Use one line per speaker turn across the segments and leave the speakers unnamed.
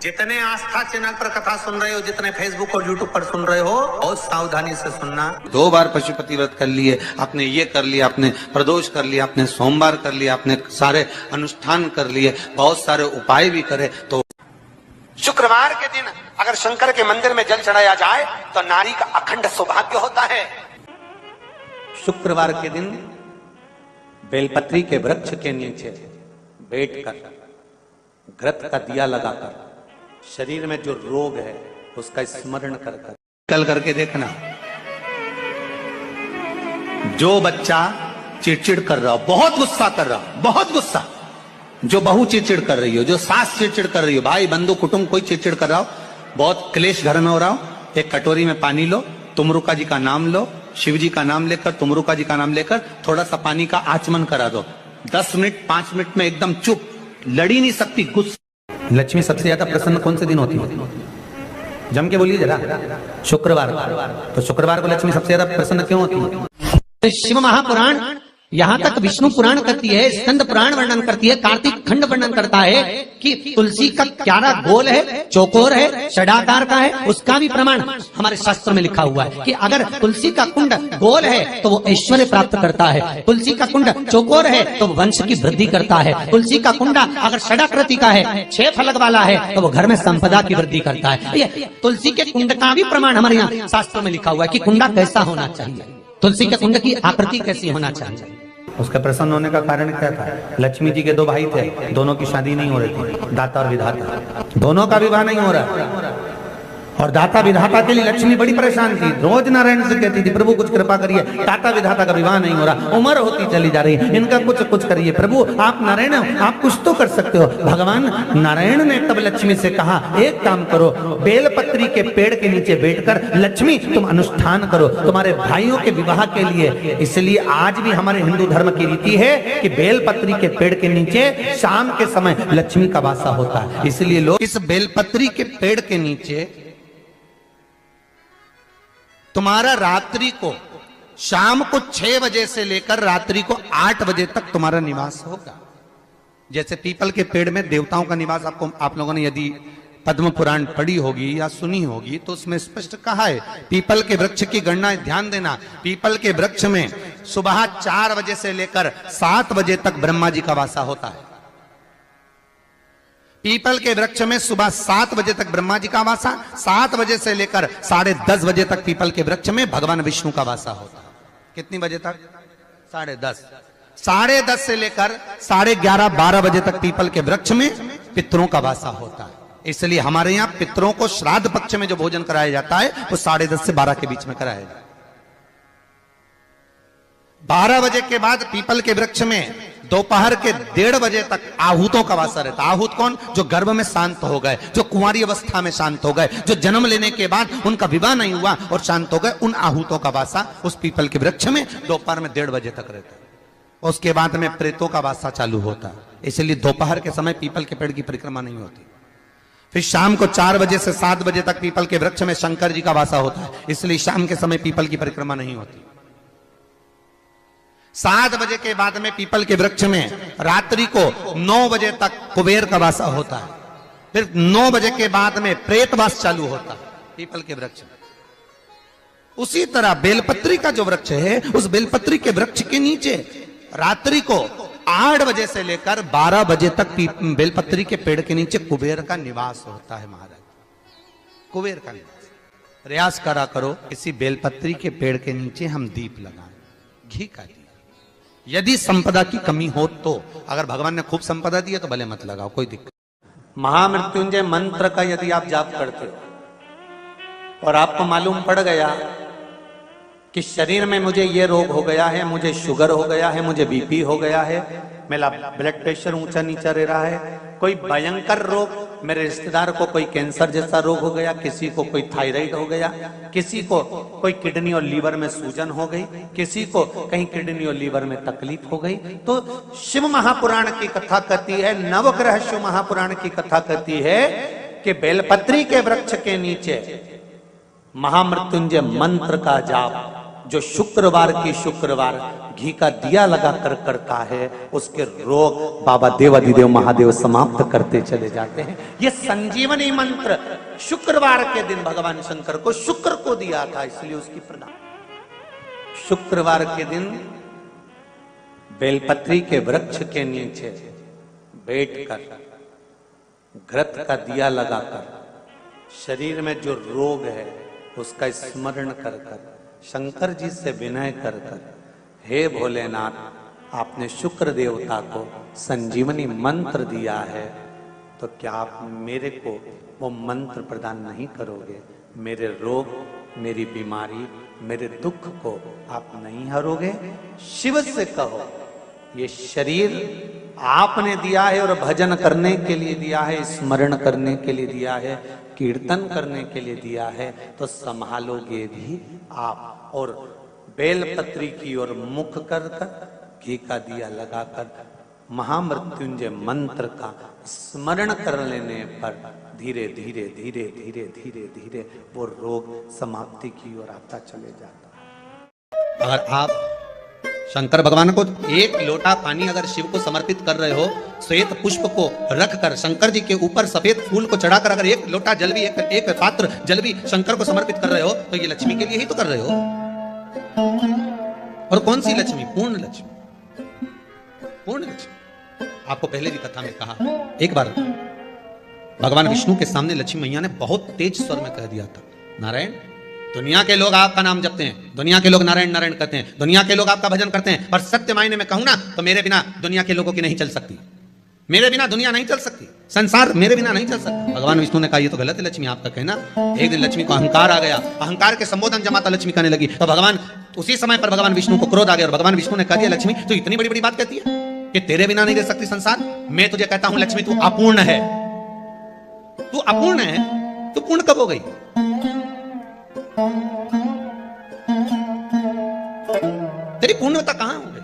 जितने आस्था चैनल पर कथा सुन रहे हो, जितने फेसबुक और यूट्यूब पर सुन रहे हो, बहुत सावधानी से सुनना। 2 बार पशुपति व्रत कर लिए, आपने ये कर लिया, आपने प्रदोष कर लिया, आपने सोमवार कर लिया, आपने सारे अनुष्ठान कर लिए, बहुत सारे उपाय भी करे, तो शुक्रवार के दिन अगर शंकर के मंदिर में जल चढ़ाया जाए तो नारी का अखंड सौभाग्य होता है। शुक्रवार के दिन बेलपत्री के वृक्ष के नीचे बैठकर घृत का दिया लगाकर शरीर में जो रोग है उसका स्मरण कर कल करके देखना। जो बच्चा चिड़चिड़ कर रहा हो, बहुत गुस्सा कर रहा हो, बहुत गुस्सा, जो बहू चिड़चिड़ कर रही हो, जो सास चिड़चिड़ कर रही हो, भाई बंधु कुटुंब कोई चिड़चिड़ कर रहा हो, बहुत क्लेश घर में हो रहा हो, एक कटोरी में पानी लो, तुमरुका जी का नाम लो, शिव जी का नाम लेकर, तुमरुका जी का नाम लेकर थोड़ा सा पानी का आचमन करा दो। 10 मिनट 5 मिनट में एकदम चुप, लड़ी नहीं सकती, गुस्सा। लक्ष्मी सबसे ज्यादा प्रसन्न कौन से दिन होती है? जम के बोलिए जरा। शुक्रवार। तो शुक्रवार को लक्ष्मी सबसे ज्यादा प्रसन्न क्यों होती है?
शिव महापुराण यहाँ तक विष्णु पुराण करती है, स्कंद पुराण वर्णन करती है, कार्तिक खंड वर्णन करता है कि तुलसी का क्यारा गोल है, चौकोर है, षडाकार का है। उसका भी प्रमाण हमारे शास्त्र में लिखा हुआ है कि अगर तुलसी का कुंड गोल है तो वो ऐश्वर्य प्राप्त करता है, तुलसी का कुंड चौकोर है तो वो वंश की वृद्धि करता है, तुलसी का कुंडा अगर षडाकृति का है, 6 फलक वाला है तो वो घर में संपदा की वृद्धि करता है। तुलसी के कुंड का भी प्रमाण हमारे यहाँ शास्त्रों में लिखा हुआ है कि कुंडा कैसा होना चाहिए, तुलसी के कुंड की आकृति कैसी होना चाहिए।
उसका प्रसन्न होने का कारण क्या था? लक्ष्मी जी के 2 भाई थे, दोनों की शादी नहीं हो रही थी, दाता और विधाता, दोनों का विवाह नहीं हो रहा। और दाता विधाता के लिए लक्ष्मी बड़ी परेशान थी, रोज नारायण से कहती थी प्रभु कुछ कृपा करिए, दाता विधाता का विवाह नहीं हो रहा, उम्र होती चली जा रही है, इनका कुछ करिए प्रभु, आप नारायण हो, आप कुछ तो कर सकते हो। भगवान नारायण ने तब लक्ष्मी से कहा एक काम करो, बेलपत्री के पेड़ के नीचे बैठकर लक्ष्मी तुम अनुष्ठान करो तुम्हारे भाइयों के विवाह के लिए। इसलिए आज भी हमारे हिंदू धर्म की रीति है कि बेलपत्री के पेड़ के नीचे शाम के समय लक्ष्मी का वासा होता है। इसलिए लोग
इस बेलपत्री के पेड़ के नीचे तुम्हारा रात्रि को शाम को 6 बजे से लेकर रात्रि को 8 बजे तक तुम्हारा निवास होगा। जैसे पीपल के पेड़ में देवताओं का निवास, आपको आप लोगों ने यदि पद्म पुराण पढ़ी होगी या सुनी होगी तो उसमें स्पष्ट कहा है, पीपल के वृक्ष की गणना ध्यान देना, पीपल के वृक्ष में सुबह 4 बजे से लेकर 7 बजे तक ब्रह्मा जी का वासा होता है। पीपल के वृक्ष में सुबह 7 बजे तक ब्रह्मा जी का वासा, 7 बजे से लेकर 10:30 बजे तक पीपल के वृक्ष में भगवान विष्णु का वासा होता है। कितनी बजे तक? 10:30। 10:30 से लेकर 11:30 12 बजे तक पीपल के वृक्ष में पितरों का वासा होता है। इसलिए हमारे यहाँ पितरों को श्राद्ध पक्ष में जो भोजन कराया जाता है वो 10:30 से 12 के बीच में कराया जाता है। 12 बजे के बाद पीपल के वृक्ष में दोपहर के 1:30 बजे तक आहूतों का वासा रहता है। आहूत कौन? जो गर्भ में शांत हो गए, जो कुंवारी अवस्था में शांत हो गए, जो जन्म लेने के बाद उनका विवाह नहीं हुआ और शांत हो गए, उन आहूतों का वासा उस पीपल के वृक्ष में दोपहर में 1:30 बजे तक रहता है। उसके बाद में प्रेतों का वासा चालू होता है। इसलिए दोपहर के समय पीपल के पेड़ की परिक्रमा नहीं होती। फिर शाम को 4 बजे से 7 बजे तक पीपल के वृक्ष में शंकर जी का वासा होता है। इसलिए शाम के समय पीपल की परिक्रमा नहीं होती। 7 बजे के बाद में पीपल के वृक्ष में रात्रि को 9 बजे तक कुबेर का वासा होता है। फिर 9 बजे के बाद में प्रेतवास चालू होता है पीपल के वृक्ष में। उसी तरह बेलपत्री का जो वृक्ष है, उस बेलपत्री के वृक्ष के नीचे रात्रि को 8 बजे से लेकर 12 बजे तक बेलपत्री के पेड़ के नीचे कुबेर का निवास होता है। महाराज, कुबेर का निवास। प्रयास करा करो इसी बेलपत्री के पेड़ के नीचे हम दीप लगाएं, घी का दीप। यदि संपदा की कमी हो तो, अगर भगवान ने खूब संपदा दी है तो भले मत लगाओ, कोई दिक्कत। महामृत्युंजय मंत्र का यदि आप जाप करते हो और आपको मालूम पड़ गया कि शरीर में मुझे ये रोग हो गया है, मुझे शुगर हो गया है, मुझे बीपी हो गया है, मेरा ब्लड प्रेशर ऊंचा नीचा रह रहा है, कोई भयंकर रोग, मेरे रिश्तेदार को कोई कैंसर जैसा रोग हो गया, किसी को कोई थायराइड हो गया, किसी को कोई किडनी और लीवर में सूजन हो गई, किसी को कहीं किडनी और लीवर में तकलीफ हो गई, तो शिव महापुराण की कथा कहती है, नवग्रह शिव महापुराण की कथा कहती है कि बेलपत्री के वृक्ष के नीचे महामृत्युंजय मंत्र का जाप
जो शुक्रवार की शुक्रवार घी का दिया लगा कर करता है, उसके रोग बाबा देवाधिदेव महादेव समाप्त करते चले जाते हैं। ये संजीवनी मंत्र शुक्रवार के दिन भगवान शंकर को शुक्र को दिया था, इसलिए उसकी प्रदान। शुक्रवार के दिन बेलपत्री के वृक्ष के नीचे बैठकर घृत का दिया लगाकर शरीर में जो रोग है उसका स्मरण कर कर शंकर जी से विनय कर कर, हे भोलेनाथ, आपने शुक्र देवता को संजीवनी मंत्र दिया है, तो क्या आप मेरे को वो मंत्र प्रदान नहीं करोगे? मेरे रोग, मेरी बीमारी, मेरे दुख को आप नहीं हरोगे? शिव से कहो, ये शरीर आपने दिया है और भजन करने के लिए दिया है, स्मरण करने के लिए दिया है, कीर्तन करने के लिए दिया है, तो संभालोगे भी आप। और बेलपत्री की ओर मुख कर घी का दिया लगाकर महामृत्युंजय मंत्र का स्मरण कर लेने पर धीरे धीरे धीरे धीरे धीरे धीरे वो रोग समाप्ति की ओर आता चले जाता।
अगर आप शंकर भगवान को एक लोटा पानी अगर शिव को समर्पित कर रहे हो, श्वेत पुष्प को रख कर शंकर जी के ऊपर सफेद फूल को चढ़ाकर अगर एक लोटा जल भी, एक पात्र जल भी शंकर को समर्पित कर रहे हो, तो ये लक्ष्मी के लिए ही तो कर रहे हो। और कौन सी लक्ष्मी? पूर्ण लक्ष्मी, पूर्ण लक्ष्मी। आपको पहले भी कथा में कहा, एक बार भगवान विष्णु के सामने लक्ष्मी मैया ने बहुत तेज स्वर में कह दिया था, नारायण, दुनिया के लोग आपका नाम जपते हैं, दुनिया के लोग नारायण नारायण कहते हैं, दुनिया के लोग आपका भजन करते हैं, पर सत्य मायने में कहूं ना तो मेरे बिना दुनिया के लोगों की नहीं चल सकती, मेरे बिना दुनिया नहीं चल सकती, संसार मेरे बिना नहीं चल सकता। भगवान विष्णु ने कहा ये तो गलत है लक्ष्मी आपका कहना। एक दिन लक्ष्मी को अहंकार आ गया, अहंकार के संबोधन जब माता लक्ष्मी कहने लगी तो भगवान उसी समय पर भगवान विष्णु को क्रोध आ गया और भगवान विष्णु ने कह दिया, लक्ष्मी तो इतनी बड़ी बड़ी बात कहती है कि तेरे बिना नहीं रह सकती संसार? मैं तुझे कहता हूं लक्ष्मी तू अपूर्ण है, तू अपूर्ण है, तू पूर्ण कब हो गई? तेरी पूर्णता कहां हो गई?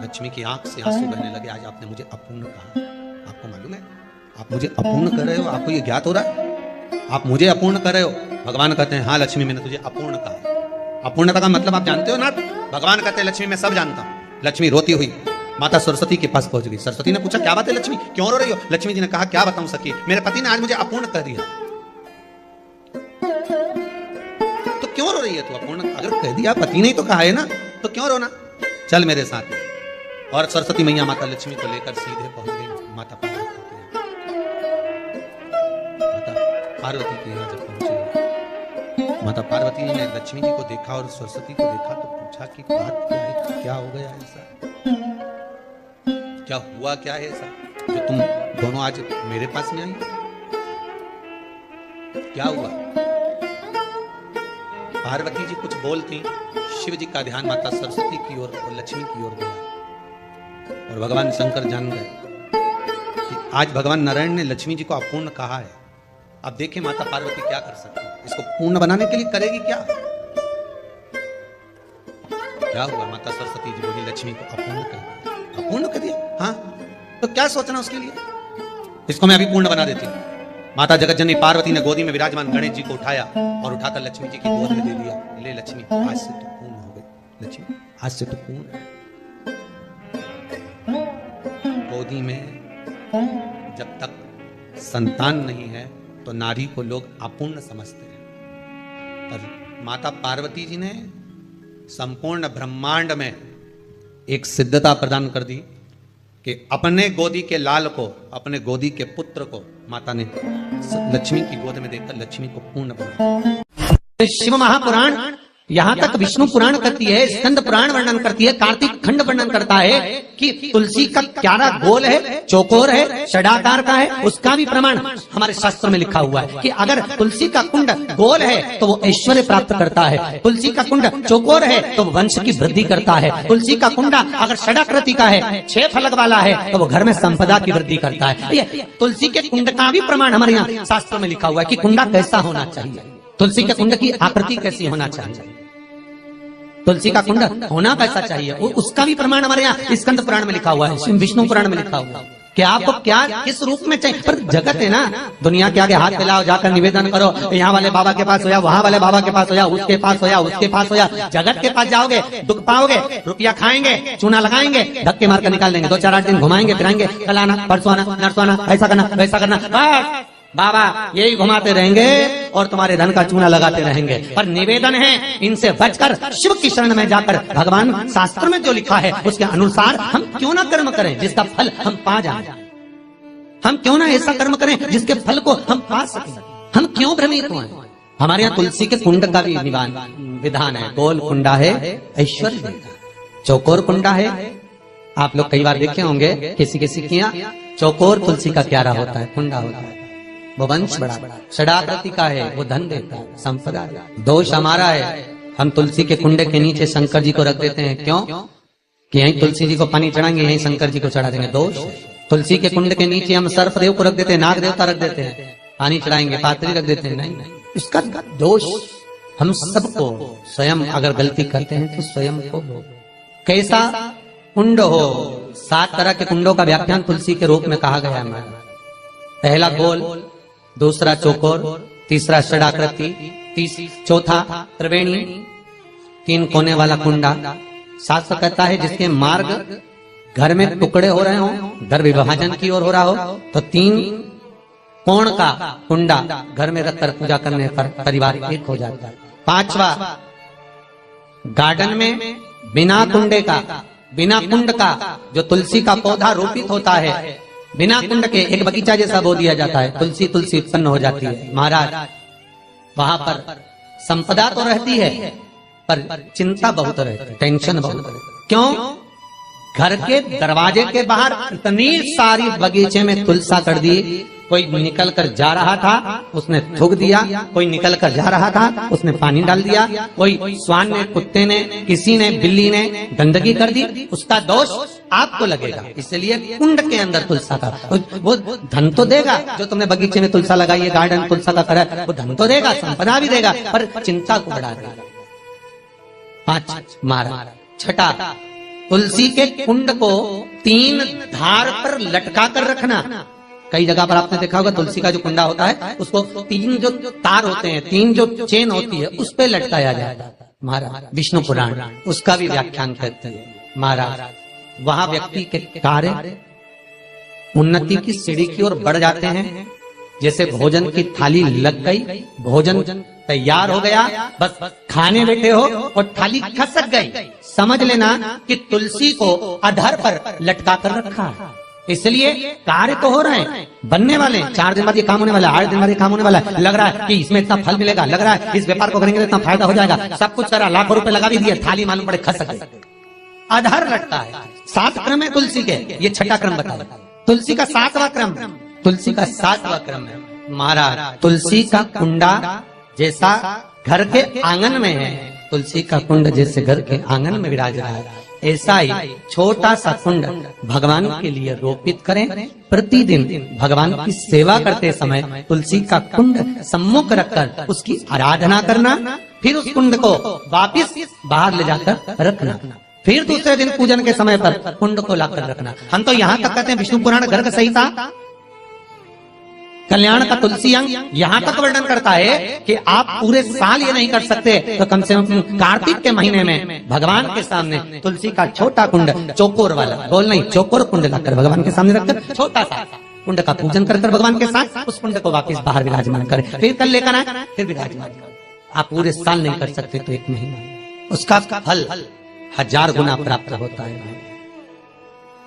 लक्ष्मी की आंख से आंसू बहने लगे। आज आपने मुझे अपूर्ण कहा, आपको मालूम है आप मुझे अपूर्ण कर रहे हो? आपको ये ज्ञात हो रहा है आप मुझे अपूर्ण कर रहे हो? भगवान कहते हैं हाँ लक्ष्मी मैंने तुझे अपूर्ण कहा। अपूर्णता का मतलब आप जानते हो ना? भगवान कहते हैं लक्ष्मी मैं सब जानता हूं। लक्ष्मी रोती हुई माता सरस्वती के पास पहुंच गई। सरस्वती ने पूछा क्या बात है लक्ष्मी, क्यों रो रही हो? लक्ष्मी जी ने कहा क्या बताऊं सखी, मेरे पति ने आज मुझे अपूर्ण कह दिया। तो क्यों रो रही है तू? अपूर्ण अगर कह दिया, पति ने ही तो कहा है ना, तो क्यों रोना? चल मेरे साथ। और सरस्वती मैया माता लक्ष्मी को लेकर सीधे पहुंच गई माता पार्वती के यहाँ। माता पार्वती के यहाँ जब पहुंचे, माता पार्वती ने लक्ष्मी जी को देखा और सरस्वती को देखा तो पूछा कि बात क्या है, क्या हो गया ऐसा, क्या हुआ, क्या है ऐसा जो तुम दोनों आज मेरे पास में आई? क्या हुआ? पार्वती जी कुछ बोलती, शिव जी का ध्यान माता सरस्वती की ओर और लक्ष्मी की ओर गया और भगवान शंकर जान गए कि आज भगवान नारायण ने लक्ष्मी जी को अपूर्ण कहा है। अब देखें माता पार्वती क्या कर सकती है, इसको पूर्ण बनाने के लिए करेगी क्या? क्या हुआ? माता सरस्वती जी बोली लक्ष्मी को अपूर्ण कर दिया। अपूर्ण कर दिया? हाँ, तो क्या सोचना उसके लिए, इसको मैं अभी पूर्ण बना देती हूँ। माता जगतजननी पार्वती ने गोदी में विराजमान गणेश जी को उठाया और उठाकर लक्ष्मी जी की गोद में दे दिया। ले लक्ष्मी, आज से तो पूर्ण हो गई। लक्ष्मी आज से तो पूर्ण। गोदी में जब तक संतान नहीं है तो नारी को लोग अपूर्ण समझते हैं, पर माता पार्वती जी ने संपूर्ण ब्रह्मांड में एक सिद्धता प्रदान कर दी कि अपने गोदी के लाल को, अपने गोदी के पुत्र को माता ने लक्ष्मी की गोद में देकर लक्ष्मी को पूर्ण बनाया।
शिव महापुराण यहाँ तक विष्णु पुराण करती है, स्कंद पुराण वर्णन करती है, कार्तिक खंड वर्णन करता है कि तुलसी का क्यारा गोल है, चौकोर है, षडाकार का है, उसका भी प्रमाण हमारे शास्त्र में लिखा हुआ है कि अगर तुलसी का कुंड गोल है तो वो ऐश्वर्य प्राप्त करता है, तुलसी का कुंड चौकोर है तो वो वंश की वृद्धि करता है, तुलसी का कुंडा अगर षडाकृति का है, 6 फलक वाला है तो वो घर में संपदा की वृद्धि करता है। ये तुलसी के कुंड का भी प्रमाण हमारे यहाँ शास्त्र में लिखा हुआ है कि कुंडा कैसा होना चाहिए, तुलसी के कुंड की आकृति कैसी होना चाहिए, तुलसी का कुंड होना कैसा चाहिए, उसका भी प्रमाण हमारे यहाँ स्कंद पुराण में लिखा हुआ है, विष्णु पुराण में लिखा हुआ है। कि आपको क्या किस रूप में चाहिए। पर जगत है ना, दुनिया के आगे हाथ फैलाओ, जाकर निवेदन करो, यहाँ वाले बाबा के पास हो या वहां वाले बाबा के पास हो या उसके पास हो या उसके पास हो या जगत के पास जाओगे, दुख पाओगे, रुपया खाएंगे, चूना लगाएंगे, धक्के मारकर निकाल देंगे, 2-4-8 दिन घुमाएंगे फिराएंगे, कल आना परसों आना नरसों आना, ऐसा करना वैसा करना, बस बाबा यही घुमाते रहेंगे और तुम्हारे धन का चूना लगाते रहेंगे। पर निवेदन है, इनसे बचकर शिव की शरण में जाकर भगवान शास्त्र में जो लिखा है उसके अनुसार हम क्यों ना कर्म करें जिसका फल हम पा जाएं। हम क्यों ना ऐसा कर्म करें जिसके फल को हम पा सकें। हम क्यों भ्रमित हुए। हमारे यहाँ तुलसी के कुंड का भी विधान है। गोल कुंडा है ऐश्वर्य देता, चौकोर कुंडा है। आप लोग कई बार देखे होंगे किसी किसी के यहाँ चौकोर तुलसी का क्यारा होता है, कुंडा होता है, वो वंश बड़ा, षडाकृति का है, वो धन देता है, संपदा है। दोष हमारा है, हम तुलसी के कुंडे के नीचे शंकर जी को रख देते हैं। क्यों? कि यहीं तुलसी जी को पानी चढ़ाएंगे, यहीं शंकर जी को चढ़ा देंगे। दोष। तुलसी के कुंड के नीचे हम सर्पदेव को रख देते हैं, नाग देवता रख देते हैं, पानी चढ़ाएंगे, पात्री रख देते हैं। नहीं, इसका दोष हम सबको, स्वयं अगर गलती करते हैं तो स्वयं को। कैसा कुंड हो, 7 तरह के कुंडों का व्याख्यान तुलसी के रूप में कहा गया है हमारा। पहला गोल, दूसरा चौकोर, तीसरा षडाकृति, चौथा त्रिवेणी, 3 कोने वाला कुंडा। शास्त्र कहता है जिसके मार्ग घर में टुकड़े हो रहे हो, घर विभाजन की ओर हो रहा हो, तो 3 कोण का कुंडा घर में रखकर पूजा करने पर परिवार एक हो जाता है। 5वां, गार्डन में बिना कुंडे का, बिना कुंड का जो तुलसी का पौधा रोपित होता है, बिना कुंड के एक बगीचा जैसा बो दिया जाता है, तुलसी तुलसी उत्पन्न हो जाती है। महाराज वहां पर संपदा तो रहती है पर चिंता बहुत रहती है, टेंशन बहुत रहती है। क्यों? घर के दरवाजे के बाहर इतनी सारी बगीचे में तुलसा कर दी। कोई निकल कर जा रहा था उसने थूक दिया, कोई निकल कर जा रहा था उसने पानी डाल दिया, कोई श्वान ने, कुत्ते ने, किसी ने, बिल्ली ने गंदगी कर दी, उसका दोष आपको लगेगा। इसलिए कुंड के अंदर तुलसा का वो धन तो देगा, जो तुमने बगीचे में तुलसा लगाई है, गार्डन तुलसा का करा, वो धन तो देगा, संपदा भी देगा, पर चिंता को बढ़ा देगा। 5 मारा। छठा, तुलसी के कुंड को 3 धार पर लटका कर रखना। कई जगह पर आपने देखा होगा तुलसी का जो कुंडा होता है उसको 3 जो तार होते हैं, 3 जो चेन होती है उस पे लटकाया जाता है। महाराज विष्णु पुराण उसका भी व्याख्यान करते हैं। महाराज वहां व्यक्ति के कार्य उन्नति की सीढ़ी की ओर बढ़ जाते हैं। जैसे भोजन की थाली लग गई, भोजन तैयार हो गया, बस खाने बैठे हो और थाली खसक गई, समझ लेना कि तुलसी को अधर पर लटका कर रखा है। इसलिए कार्य तो हो रहे हैं, बनने वाले हैं, 4 दिन बाद ये काम होने वाला है, 8 दिन बाद ये काम होने वाला है, लग रहा है कि इसमें इतना फल मिलेगा, लग रहा है इस व्यापार को करेंगे तो इतना फायदा हो जाएगा, सब कुछ करा, लाखों रुपए लगा भी दिए, थाली मालूम पड़े खसक गई, अधर लटका है। 7 क्रम है तुलसी के, ये 6ठा क्रम बताया। तुलसी का 7वां क्रम, तुलसी का 7वां क्रम है। महाराज तुलसी का कुंडा जैसा घर के आंगन में है, तुलसी का कुंड जैसे घर के आंगन में विराज रहा है, ऐसा ही छोटा सा कुंड भगवान के लिए रोपित करें। प्रतिदिन भगवान की सेवा करते समय तुलसी का कुंड सम्मुख रखकर उसकी आराधना करना, फिर उस कुंड को वापिस बाहर ले जाकर रखना, फिर दूसरे दिन पूजन के समय पर कुंड को लाकर रखना। हम तो यहाँ तक कहते हैं विष्णु पुराण गर्ग संहिता कल्याण का तुलसी अंग यहाँ तक वर्णन करता है कि आप पूरे साल ये नहीं कर सकते तो कम से कम कार्तिक के महीने में भगवान के सामने तुलसी का छोटा कुंड, चौकोर वाला, गोल नहीं, चौकोर कुंड लाकर भगवान के सामने रखकर छोटा सा कुंड का पूजन कर भगवान के साथ उस कुंड को वापस बाहर विराजमान करें, फिर कल लेकर आए, फिर विराजमान करें। आप पूरे साल नहीं कर सकते तो 1 महीना उसका फल 1000 गुना प्राप्त होता है।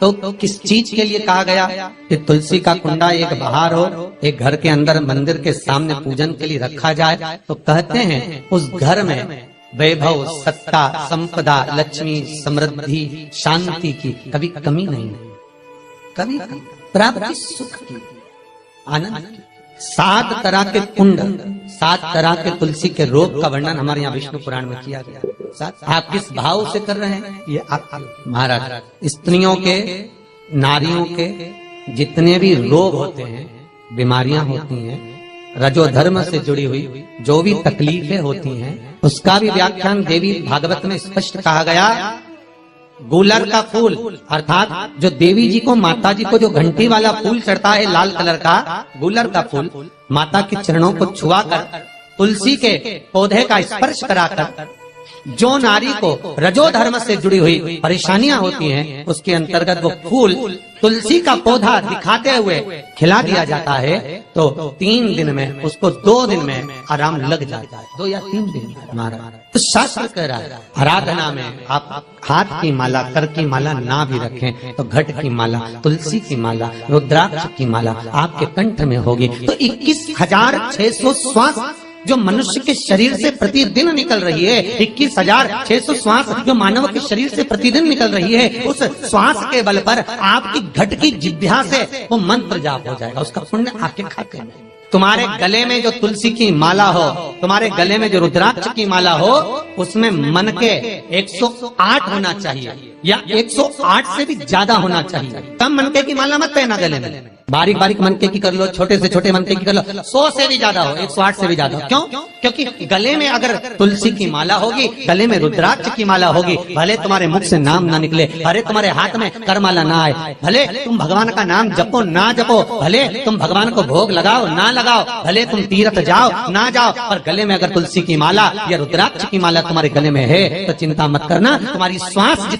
तो किस चीज के लिए कहा गया कि तुलसी का कुंडा एक बाहर हो, एक घर के अंदर मंदिर के सामने पूजन के लिए रखा जाए, तो कहते हैं उस घर में वैभव, सत्ता, संपदा, लक्ष्मी, समृद्धि, शांति की कभी कमी नहीं, कभी प्राप्ति, सुख की, आनंद की। 7 तरह के कुंड, 7 तरह के तुलसी के रोग का वर्णन हमारे यहाँ विष्णु पुराण में किया गया। आप किस भाव से कर रहे हैं ये आपके। महाराज स्त्रियों के, नारियों के जितने भी रोग होते हैं, बीमारियां होती हैं, रजोधर्म से जुड़ी हुई जो भी तकलीफें होती हैं, उसका भी व्याख्यान देवी भागवत में स्पष्ट कहा गया गूलर का फूल, अर्थात जो देवी जी को, माता जी को जो घंटी वाला फूल चढ़ता है लाल कलर का, गूलर का फूल, माता के चरणों को छुआकर, तुलसी के पौधे का स्पर्श कराकर, जो नारी को रजो धर्म से जुड़ी हुई परेशानियां होती हैं, उसके अंतर्गत वो फूल तुलसी का पौधा दिखाते हुए खिला दिया जाता है, तो 3 दिन में उसको 2 दिन में आराम लग जाता है, 2 या 3 दिन में हमारा। तो शास्त्र कह रहा है आराधना में आप हाथ की माला, कर की माला ना भी रखें तो घट की माला, तुलसी की माला, रुद्राक्ष की माला आपके कंठ में होगी। तो 21,600 श्वास जो मनुष्य के शरीर से प्रतिदिन निकल रही है, 21,600 श्वास जो मानव के शरीर से प्रतिदिन निकल रही है, उस श्वास के बल पर आपकी घट की जिह्वा से वो मंत्र जाप हो जाएगा, उसका पुण्य आपके खाते में। तुम्हारे गले में जो तुलसी की माला हो, तुम्हारे गले में जो रुद्राक्ष की माला हो, उसमें मन के 108 होना चाहिए या 108 से भी ज्यादा होना चाहिए। कम मनके की माला मत पहना गले में, बारीक बारीक मनके की कर लो, छोटे से छोटे मनके की कर लो, 100 से भी ज्यादा हो, 108 से भी ज्यादा हो। क्यों? क्योंकि गले में अगर तुलसी की माला होगी, गले में रुद्राक्ष की माला होगी, भले तुम्हारे मुख से नाम ना निकले, भले तुम्हारे हाथ में करमाला ना आए, भले तुम भगवान का नाम जपो ना जपो, भले तुम भगवान को भोग लगाओ ना लगाओ, भले तुम तीर्थ जाओ ना जाओ, पर गले में अगर तुलसी की माला या रुद्राक्ष की माला तुम्हारे गले में है तो चिंता मत करना, तुम्हारी श्वास